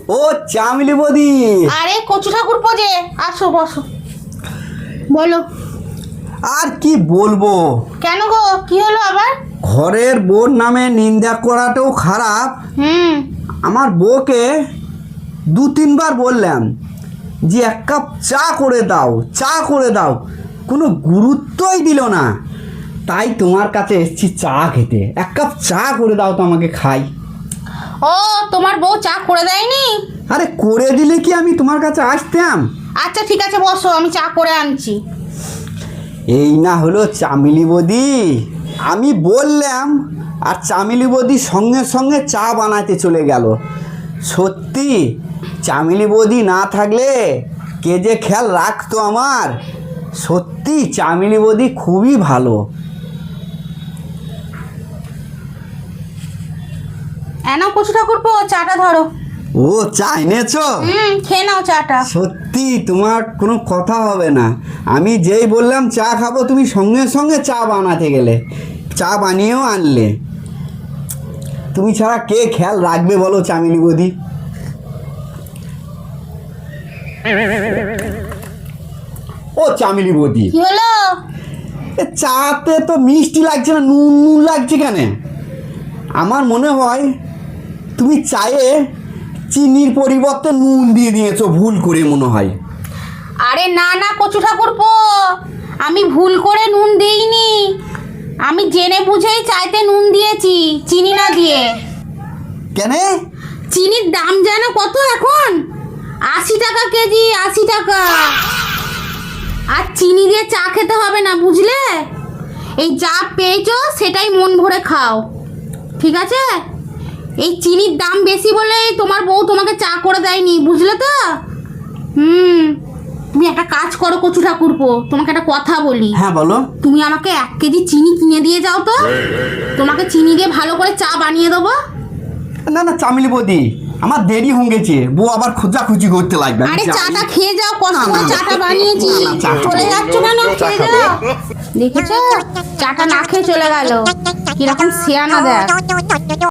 ও চামেলি বৌদি। আরে কচু ঠাকুরপো যে, আসো বসো, বলো। আর কি বলবো, কেন গো, কি হলো আবার? ঘরের বউর নামে নিন্দা করাটাও খারাপ। আমার বউকে 2-3 বার বললাম যে এক কাপ চা করে দাও, চা করে দাও, কোনো গুরুত্বই দিল না। তাই তোমার কাছে এসেছি চা খেতে। এক কাপ চা করে দাও তো আমাকে, খাই। ও, তোমার বউ চা করে দেয়নি? আরে করে দিলে কি আমি তোমার কাছে আসতাম? আচ্ছা ঠিক আছে, বসো, আমি চা করে আনছি। এই না হলো চামেলি বৌদি। আমি বললাম আর চামেলি বৌদি সঙ্গে সঙ্গে চা বানাতে চলে গেল। সত্যি চামেলি বৌদি না থাকলে কে যে খেয়াল রাখতো আমার। সত্যি চামেলি বৌদি খুবই ভালো। এনাও কচু ঠাকুরপো, চাটা ধরো। ও চা এনেছো? খেয়ে নাও চাটা। সত্যি তোমার কোনো কথা হবে না। আমি যেই বললাম চা খাবো, তুমি সঙ্গে সঙ্গে চা বানাতে গেলে, চা বানিয়েও আনলে। তুমি ছাড়া কে খেয়াল রাখবে বলো চামেলি বৌদি? ও চামেলি বৌদি, কি হলো? চাতে তো মিষ্টি লাগছে না, নুন নুন লাগছে কেন? আমার মনে হয় তুমি চায়ে চিনির পরিবর্তে নুন দিয়ে দিয়েছো ভুল করে, মনে হয়। আরে না না কচু ঠাকুরপো, আমি ভুল করে নুন দেইনি। আমি জেনে বুঝেই চাইতে নুন দিয়েছি, চিনি না দিয়ে। কেন? চিনির দাম জানো কত এখন? 80 টাকা কেজি, 80 টাকা। আর চিনি দিয়ে চা খেতে হবে না, বুঝলে? এই যা পেয়েছো সেটাই মন ভরে খাও, ঠিক আছে? এই চিনির দাম বেশি বলে তোমার বউ তোমাকে চা করে দেয়নি, বুঝলে তো? তুমি একটা কাজ করো কচু ঠাকুরপো, তোমাকে একটা কথা বলি। হ্যাঁ বলো। তুমি আমাকে 1 কেজি চিনি কিনে দিয়ে যাও তো, তোমাকে চিনি দিয়ে ভালো করে চা বানিয়ে দেবো। না না চামেলি বৌদি, আমার দেরি হয়ে গেছে, বউ আবার খোঁজাখুঁজি করতে লাগবে। আরে চাটা খেয়ে যাও, কষ্ট করে চাটা বানিয়েছি। না, চা চলে যাচ্ছ কেন? খেয়ে যাও। দেখেছো, চাটা না খেয়ে চলে গেল, কিরকম শেয়ানা দেখ।